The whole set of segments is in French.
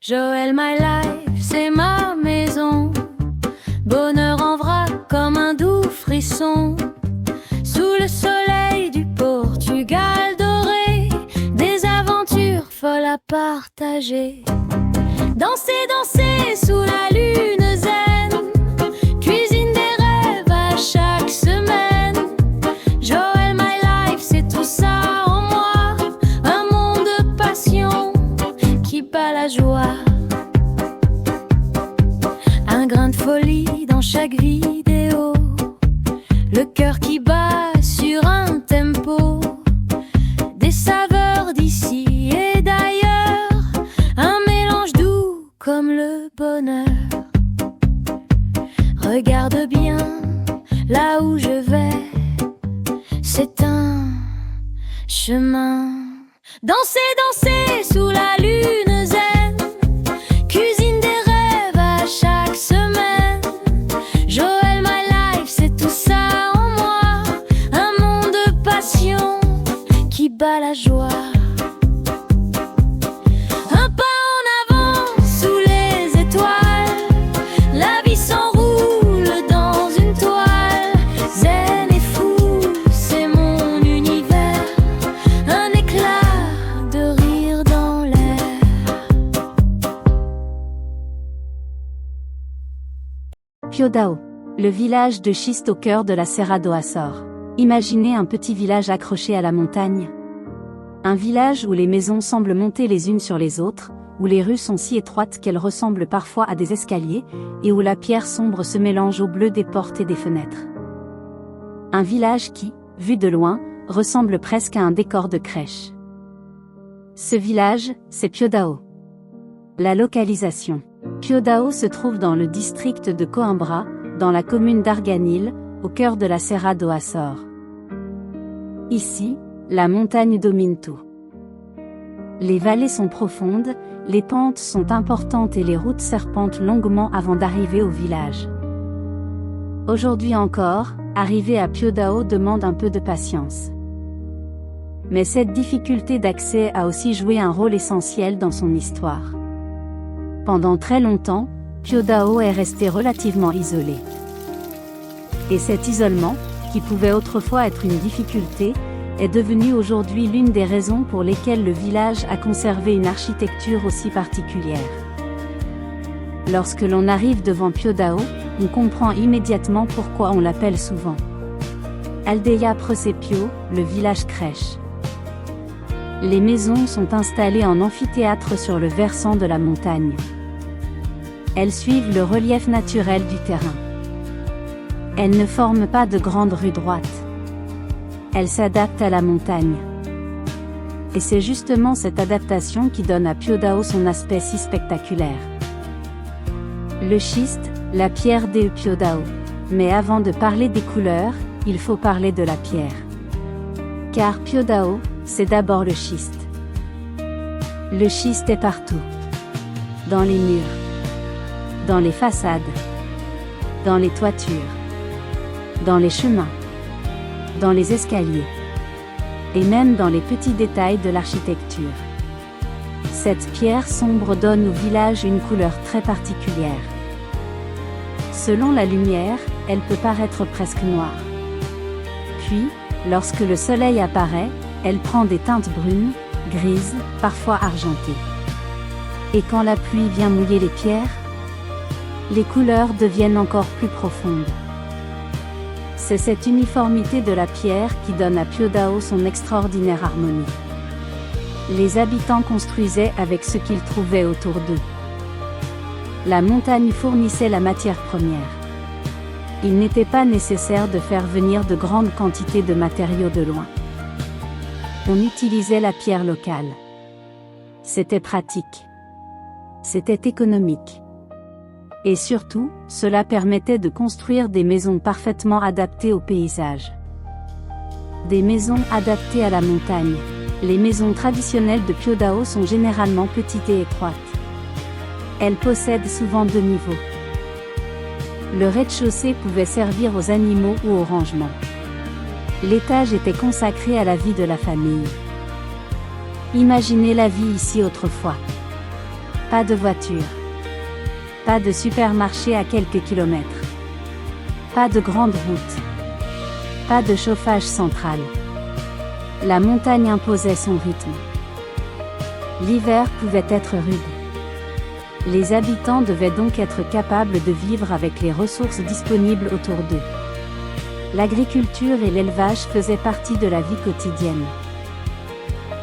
Joël, my life, c'est ma maison. Bonheur en vrac comme un doux frisson. Sous le soleil du Portugal doré, des aventures folles à partager. Danser, danser sous la lune zen, cuisine des rêves à chaque semaine. Joël, my life, c'est tout ça en moi. Un monde de passion qui bat la joie. Un grain de folie dans chaque vidéo, le cœur qui bat sur un tempo. Des saveurs d'ici et d'ailleurs, un mélange doux comme le bonheur. Regarde bien là où je vais, c'est un chemin. Danser, danser sous la lune zen, cuisine des rêves à chaque semaine. Joël, my life, c'est tout ça en moi. Un monde de passion qui bat la joie. Un pas en avant sous les étoiles, la vie s'enroule dans une toile. Zen et fou, c'est mon univers. Un éclat de rire dans l'air. Piodao, le village de schiste au cœur de la Serra do Açor. Imaginez un petit village accroché à la montagne. Un village où les maisons semblent monter les unes sur les autres, où les rues sont si étroites qu'elles ressemblent parfois à des escaliers, et où la pierre sombre se mélange au bleu des portes et des fenêtres. Un village qui, vu de loin, ressemble presque à un décor de crèche. Ce village, c'est Piodao. La localisation. Piodao se trouve dans le district de Coimbra, dans la commune d'Arganil, au cœur de la Serra do Açor. Ici, la montagne domine tout. Les vallées sont profondes, les pentes sont importantes et les routes serpentent longuement avant d'arriver au village. Aujourd'hui encore, arriver à Piodao demande un peu de patience. Mais cette difficulté d'accès a aussi joué un rôle essentiel dans son histoire. Pendant très longtemps, Piodao est resté relativement isolé. Et cet isolement, qui pouvait autrefois être une difficulté, est devenu aujourd'hui l'une des raisons pour lesquelles le village a conservé une architecture aussi particulière. Lorsque l'on arrive devant Piodao, on comprend immédiatement pourquoi on l'appelle souvent Aldeia Presepio, le village crèche. Les maisons sont installées en amphithéâtre sur le versant de la montagne. Elles suivent le relief naturel du terrain. Elles ne forment pas de grandes rues droites. Elles s'adaptent à la montagne. Et c'est justement cette adaptation qui donne à Piodao son aspect si spectaculaire. Le schiste, la pierre de Piodao. Mais avant de parler des couleurs, il faut parler de la pierre. Car Piodao, c'est d'abord le schiste. Le schiste est partout. Dans les murs. Dans les façades. Dans les toitures. Dans les chemins. Dans les escaliers. Et même dans les petits détails de l'architecture. Cette pierre sombre donne au village une couleur très particulière. Selon la lumière, elle peut paraître presque noire. Puis, lorsque le soleil apparaît, elle prend des teintes brunes, grises, parfois argentées. Et quand la pluie vient mouiller les pierres, les couleurs deviennent encore plus profondes. C'est cette uniformité de la pierre qui donne à Piodao son extraordinaire harmonie. Les habitants construisaient avec ce qu'ils trouvaient autour d'eux. La montagne fournissait la matière première. Il n'était pas nécessaire de faire venir de grandes quantités de matériaux de loin. On utilisait la pierre locale. C'était pratique. C'était économique. Et surtout, cela permettait de construire des maisons parfaitement adaptées au paysage. Des maisons adaptées à la montagne. Les maisons traditionnelles de Piodao sont généralement petites et étroites. Elles possèdent souvent 2 niveaux. Le rez-de-chaussée pouvait servir aux animaux ou au rangement. L'étage était consacré à la vie de la famille. Imaginez la vie ici autrefois. Pas de voiture. Pas de supermarché à quelques kilomètres. Pas de grande route. Pas de chauffage central. La montagne imposait son rythme. L'hiver pouvait être rude. Les habitants devaient donc être capables de vivre avec les ressources disponibles autour d'eux. L'agriculture et l'élevage faisaient partie de la vie quotidienne.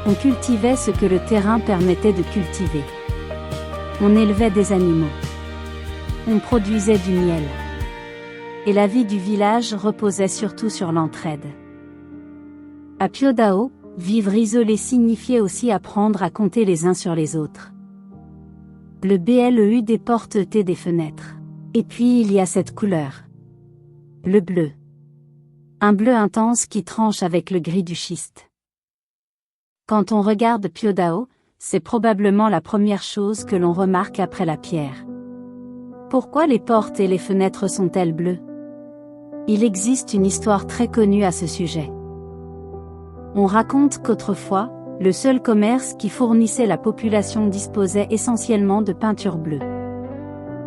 On cultivait ce que le terrain permettait de cultiver. On élevait des animaux. On produisait du miel. Et la vie du village reposait surtout sur l'entraide. À Piodao, vivre isolé signifiait aussi apprendre à compter les uns sur les autres. Le BLEU des portes T des fenêtres. Et puis il y a cette couleur. Le bleu. Un bleu intense qui tranche avec le gris du schiste. Quand on regarde Piodao, c'est probablement la première chose que l'on remarque après la pierre. Pourquoi les portes et les fenêtres sont-elles bleues? Il existe une histoire très connue à ce sujet. On raconte qu'autrefois, le seul commerce qui fournissait la population disposait essentiellement de peinture bleue.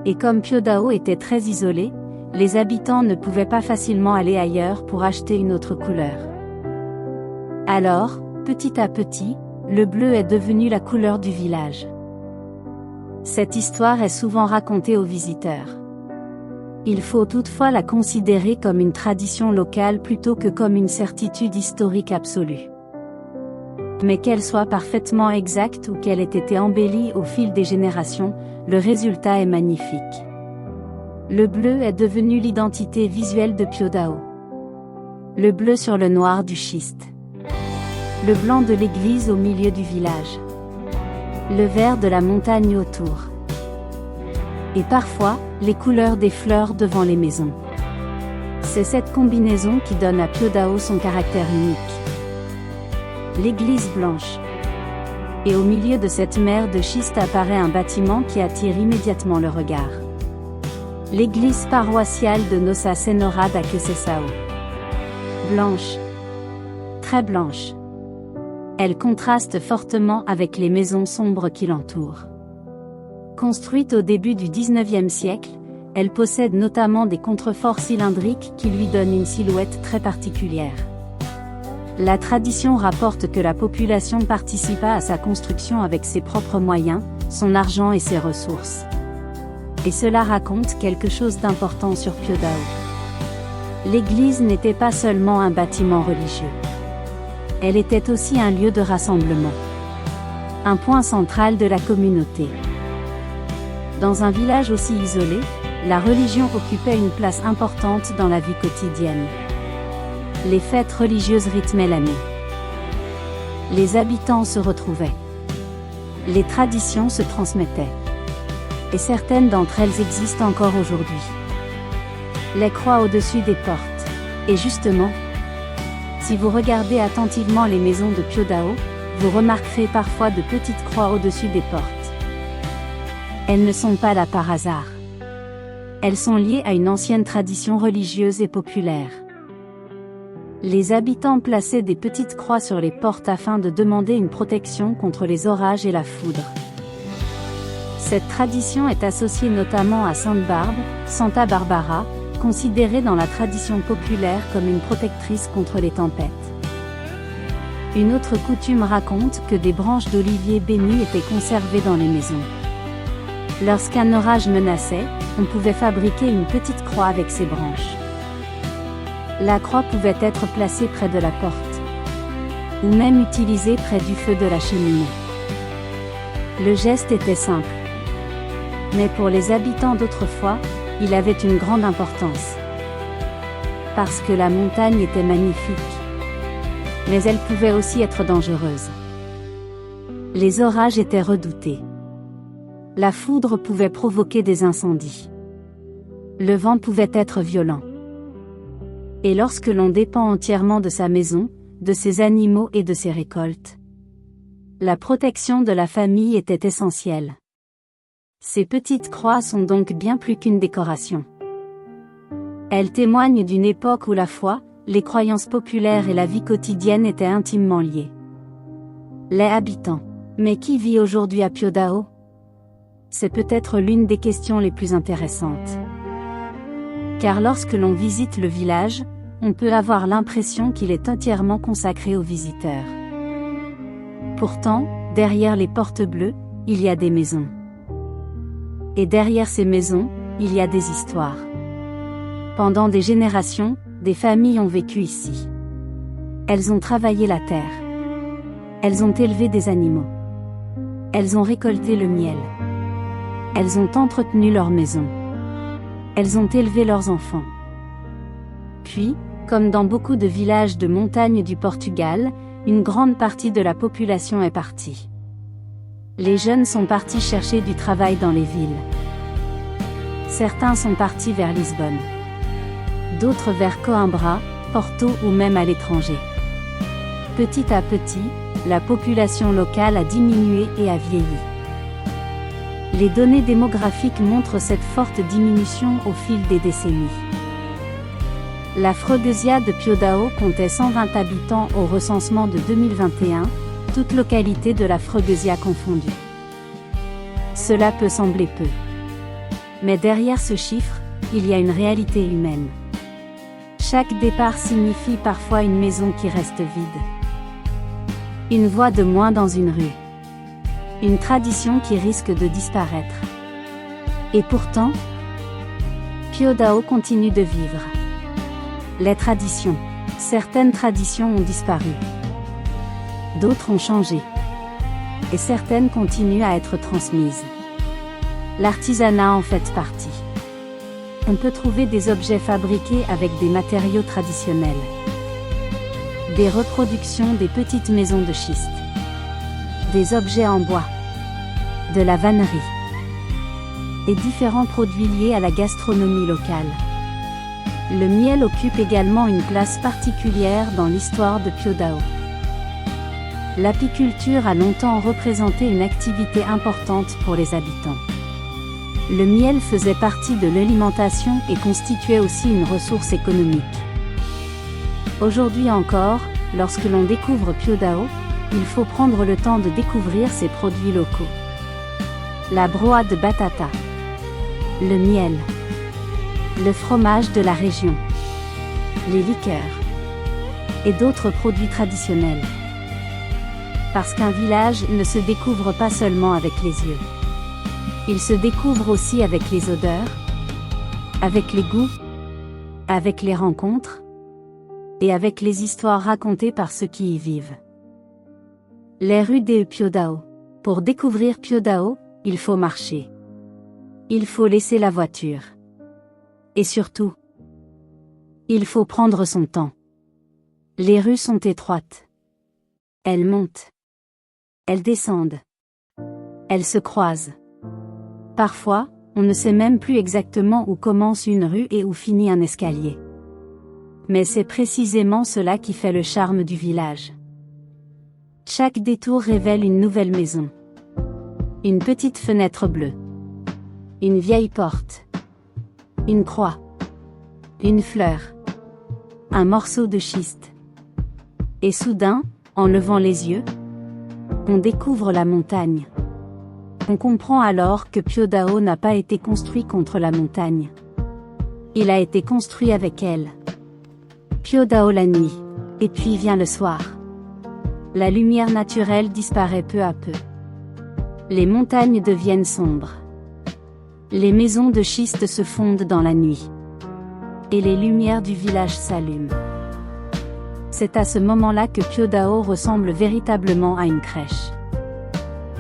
Et comme Piodao était très isolé, les habitants ne pouvaient pas facilement aller ailleurs pour acheter une autre couleur. Alors, petit à petit, le bleu est devenu la couleur du village. Cette histoire est souvent racontée aux visiteurs. Il faut toutefois la considérer comme une tradition locale plutôt que comme une certitude historique absolue. Mais qu'elle soit parfaitement exacte ou qu'elle ait été embellie au fil des générations, le résultat est magnifique. Le bleu est devenu l'identité visuelle de Piodao. Le bleu sur le noir du schiste. Le blanc de l'église au milieu du village. Le vert de la montagne autour. Et parfois, les couleurs des fleurs devant les maisons. C'est cette combinaison qui donne à Piodao son caractère unique. L'église blanche. Et au milieu de cette mer de schiste apparaît un bâtiment qui attire immédiatement le regard. L'église paroissiale de Nossa Senhora da Conceição. Blanche. Très blanche. Elle contraste fortement avec les maisons sombres qui l'entourent. Construite au début du XIXe siècle, elle possède notamment des contreforts cylindriques qui lui donnent une silhouette très particulière. La tradition rapporte que la population participa à sa construction avec ses propres moyens, son argent et ses ressources. Et cela raconte quelque chose d'important sur Piodao. L'église n'était pas seulement un bâtiment religieux. Elle était aussi un lieu de rassemblement. Un point central de la communauté. Dans un village aussi isolé, la religion occupait une place importante dans la vie quotidienne. Les fêtes religieuses rythmaient l'année. Les habitants se retrouvaient. Les traditions se transmettaient. Et certaines d'entre elles existent encore aujourd'hui. Les croix au-dessus des portes. Et justement, si vous regardez attentivement les maisons de Piodao, vous remarquerez parfois de petites croix au-dessus des portes. Elles ne sont pas là par hasard. Elles sont liées à une ancienne tradition religieuse et populaire. Les habitants plaçaient des petites croix sur les portes afin de demander une protection contre les orages et la foudre. Cette tradition est associée notamment à Sainte Barbe, Santa Barbara, considérée dans la tradition populaire comme une protectrice contre les tempêtes. Une autre coutume raconte que des branches d'olivier bénies étaient conservées dans les maisons. Lorsqu'un orage menaçait, on pouvait fabriquer une petite croix avec ces branches. La croix pouvait être placée près de la porte, ou même utilisée près du feu de la cheminée. Le geste était simple. Mais pour les habitants d'autrefois, il avait une grande importance. Parce que la montagne était magnifique. Mais elle pouvait aussi être dangereuse. Les orages étaient redoutés. La foudre pouvait provoquer des incendies. Le vent pouvait être violent. Et lorsque l'on dépend entièrement de sa maison, de ses animaux et de ses récoltes, la protection de la famille était essentielle. Ces petites croix sont donc bien plus qu'une décoration. Elles témoignent d'une époque où la foi, les croyances populaires et la vie quotidienne étaient intimement liées. Les habitants. Mais qui vit aujourd'hui à Piodao? C'est peut-être l'une des questions les plus intéressantes. Car lorsque l'on visite le village, on peut avoir l'impression qu'il est entièrement consacré aux visiteurs. Pourtant, derrière les portes bleues, il y a des maisons. Et derrière ces maisons, il y a des histoires. Pendant des générations, des familles ont vécu ici. Elles ont travaillé la terre. Elles ont élevé des animaux. Elles ont récolté le miel. Elles ont entretenu leur maison. Elles ont élevé leurs enfants. Puis, comme dans beaucoup de villages de montagne du Portugal, une grande partie de la population est partie. Les jeunes sont partis chercher du travail dans les villes. Certains sont partis vers Lisbonne. D'autres vers Coimbra, Porto ou même à l'étranger. Petit à petit, la population locale a diminué et a vieilli. Les données démographiques montrent cette forte diminution au fil des décennies. La freguesia de Piodao comptait 120 habitants au recensement de 2021, toutes localités de la freguesia confondues. Cela peut sembler peu. Mais derrière ce chiffre, il y a une réalité humaine. Chaque départ signifie parfois une maison qui reste vide. Une voix de moins dans une rue. Une tradition qui risque de disparaître. Et pourtant, Piodao continue de vivre. Les traditions. Certaines traditions ont disparu. D'autres ont changé. Et certaines continuent à être transmises. L'artisanat en fait partie. On peut trouver des objets fabriqués avec des matériaux traditionnels. Des reproductions des petites maisons de schiste. Des objets en bois. De la vannerie. Et différents produits liés à la gastronomie locale. Le miel occupe également une place particulière dans l'histoire de Piodao. L'apiculture a longtemps représenté une activité importante pour les habitants. Le miel faisait partie de l'alimentation et constituait aussi une ressource économique. Aujourd'hui encore, lorsque l'on découvre Piodao, il faut prendre le temps de découvrir ses produits locaux. La broa de batata, le miel, le fromage de la région, les liqueurs et d'autres produits traditionnels. Parce qu'un village ne se découvre pas seulement avec les yeux. Il se découvre aussi avec les odeurs, avec les goûts, avec les rencontres, et avec les histoires racontées par ceux qui y vivent. Les rues de Piodao. Pour découvrir Piodao, il faut marcher. Il faut laisser la voiture. Et surtout, il faut prendre son temps. Les rues sont étroites. Elles montent. Elles descendent. Elles se croisent. Parfois, on ne sait même plus exactement où commence une rue et où finit un escalier. Mais c'est précisément cela qui fait le charme du village. Chaque détour révèle une nouvelle maison. Une petite fenêtre bleue. Une vieille porte. Une croix. Une fleur. Un morceau de schiste. Et soudain, en levant les yeux, on découvre la montagne. On comprend alors que Piodao n'a pas été construit contre la montagne. Il a été construit avec elle. Piodao la nuit. Et puis vient le soir. La lumière naturelle disparaît peu à peu. Les montagnes deviennent sombres. Les maisons de schiste se fondent dans la nuit. Et les lumières du village s'allument. C'est à ce moment-là que Piodao ressemble véritablement à une crèche.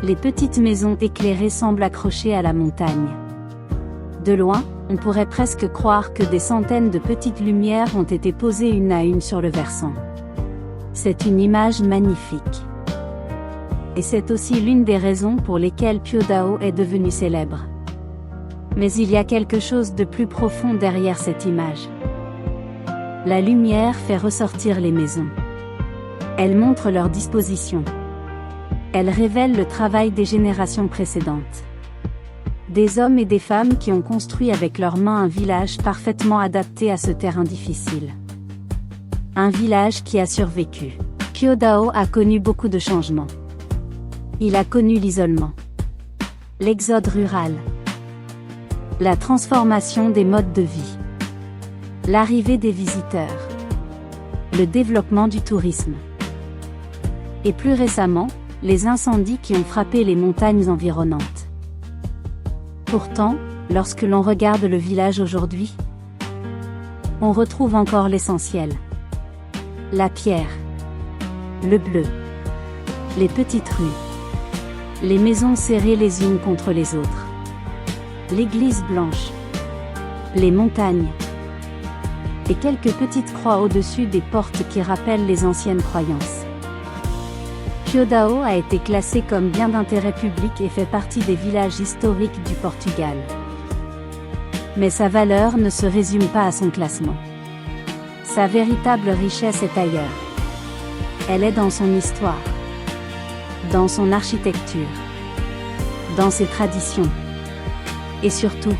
Les petites maisons éclairées semblent accrochées à la montagne. De loin, on pourrait presque croire que des centaines de petites lumières ont été posées une à une sur le versant. C'est une image magnifique. Et c'est aussi l'une des raisons pour lesquelles Piodao est devenu célèbre. Mais il y a quelque chose de plus profond derrière cette image. La lumière fait ressortir les maisons. Elle montre leur disposition. Elle révèle le travail des générations précédentes. Des hommes et des femmes qui ont construit avec leurs mains un village parfaitement adapté à ce terrain difficile. Un village qui a survécu. Piodao a connu beaucoup de changements. Il a connu l'isolement. L'exode rural. La transformation des modes de vie. L'arrivée des visiteurs. Le développement du tourisme. Et plus récemment, les incendies qui ont frappé les montagnes environnantes. Pourtant, lorsque l'on regarde le village aujourd'hui, on retrouve encore l'essentiel. La pierre. Le bleu. Les petites rues. Les maisons serrées les unes contre les autres. L'église blanche. Les montagnes. Et quelques petites croix au-dessus des portes qui rappellent les anciennes croyances. Piodao a été classé comme bien d'intérêt public et fait partie des villages historiques du Portugal. Mais sa valeur ne se résume pas à son classement. Sa véritable richesse est ailleurs. Elle est dans son histoire, dans son architecture, dans ses traditions, et surtout,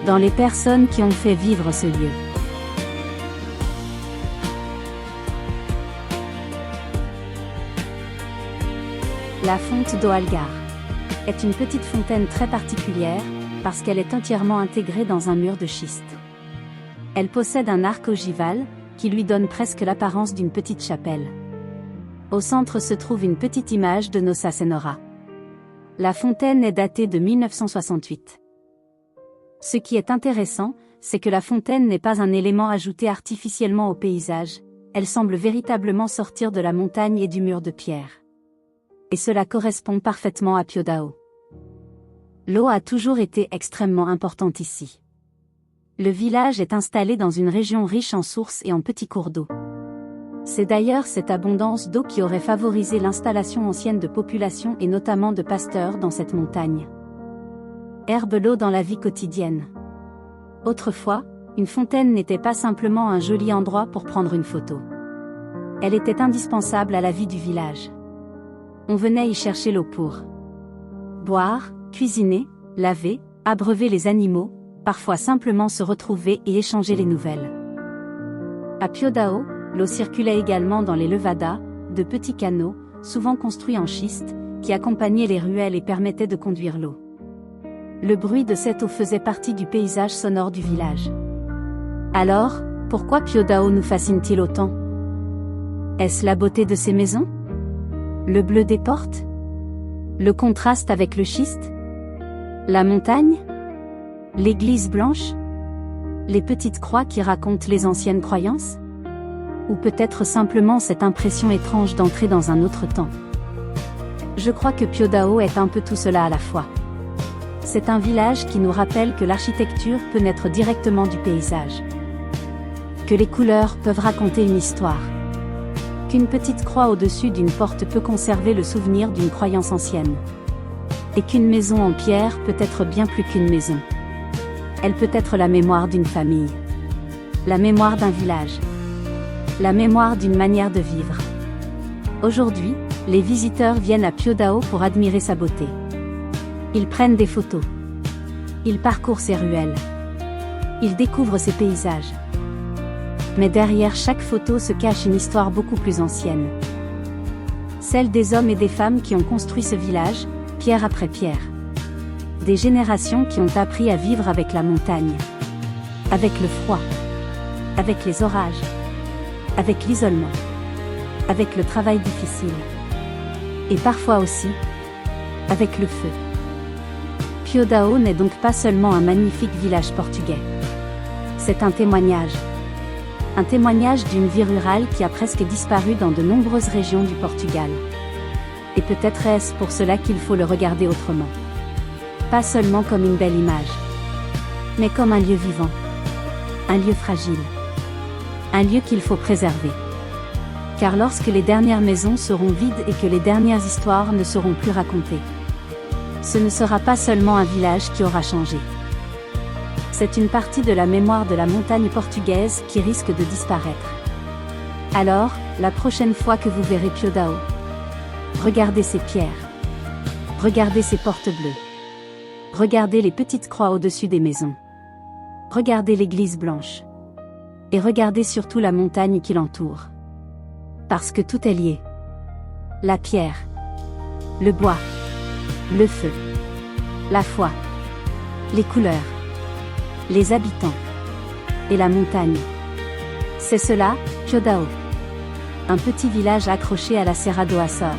dans les personnes qui ont fait vivre ce lieu. La fonte do Algar est une petite fontaine très particulière, parce qu'elle est entièrement intégrée dans un mur de schiste. Elle possède un arc ogival, qui lui donne presque l'apparence d'une petite chapelle. Au centre se trouve une petite image de Nossa Senhora. La fontaine est datée de 1968. Ce qui est intéressant, c'est que la fontaine n'est pas un élément ajouté artificiellement au paysage, elle semble véritablement sortir de la montagne et du mur de pierre. Et cela correspond parfaitement à Piodao. L'eau a toujours été extrêmement importante ici. Le village est installé dans une région riche en sources et en petits cours d'eau. C'est d'ailleurs cette abondance d'eau qui aurait favorisé l'installation ancienne de populations et notamment de pasteurs dans cette montagne. Herbe l'eau dans la vie quotidienne. Autrefois, une fontaine n'était pas simplement un joli endroit pour prendre une photo. Elle était indispensable à la vie du village. On venait y chercher l'eau pour boire, cuisiner, laver, abreuver les animaux, parfois simplement se retrouver et échanger les nouvelles. À Piodao, l'eau circulait également dans les levadas, de petits canaux, souvent construits en schiste, qui accompagnaient les ruelles et permettaient de conduire l'eau. Le bruit de cette eau faisait partie du paysage sonore du village. Alors, pourquoi Piodao nous fascine-t-il autant? Est-ce la beauté de ses maisons? Le bleu des portes? Le contraste avec le schiste? La montagne? L'église blanche? Les petites croix qui racontent les anciennes croyances? Ou peut-être simplement cette impression étrange d'entrer dans un autre temps? Je crois que Piodao est un peu tout cela à la fois. C'est un village qui nous rappelle que l'architecture peut naître directement du paysage. Que les couleurs peuvent raconter une histoire. Qu'une petite croix au-dessus d'une porte peut conserver le souvenir d'une croyance ancienne. Et qu'une maison en pierre peut être bien plus qu'une maison. Elle peut être la mémoire d'une famille. La mémoire d'un village. La mémoire d'une manière de vivre. Aujourd'hui, les visiteurs viennent à Piodao pour admirer sa beauté. Ils prennent des photos. Ils parcourent ses ruelles. Ils découvrent ses paysages. Mais derrière chaque photo se cache une histoire beaucoup plus ancienne. Celle des hommes et des femmes qui ont construit ce village, pierre après pierre. Des générations qui ont appris à vivre avec la montagne. Avec le froid. Avec les orages. Avec l'isolement. Avec le travail difficile. Et parfois aussi, avec le feu. Piodao n'est donc pas seulement un magnifique village portugais. C'est un témoignage. Un témoignage d'une vie rurale qui a presque disparu dans de nombreuses régions du Portugal. Et peut-être est-ce pour cela qu'il faut le regarder autrement. Pas seulement comme une belle image, mais comme un lieu vivant. Un lieu fragile. Un lieu qu'il faut préserver. Car lorsque les dernières maisons seront vides et que les dernières histoires ne seront plus racontées, ce ne sera pas seulement un village qui aura changé. C'est une partie de la mémoire de la montagne portugaise qui risque de disparaître. Alors, la prochaine fois que vous verrez Piodao, regardez ces pierres. Regardez ces portes bleues. Regardez les petites croix au-dessus des maisons. Regardez l'église blanche. Et regardez surtout la montagne qui l'entoure. Parce que tout est lié. La pierre. Le bois. Le feu. La foi. Les couleurs. Les habitants. Et la montagne. C'est cela, Piodao. Un petit village accroché à la Serra do Açor.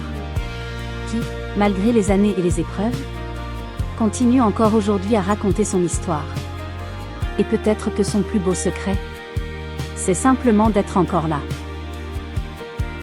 Qui, malgré les années et les épreuves, continue encore aujourd'hui à raconter son histoire. Et peut-être que son plus beau secret, c'est simplement d'être encore là.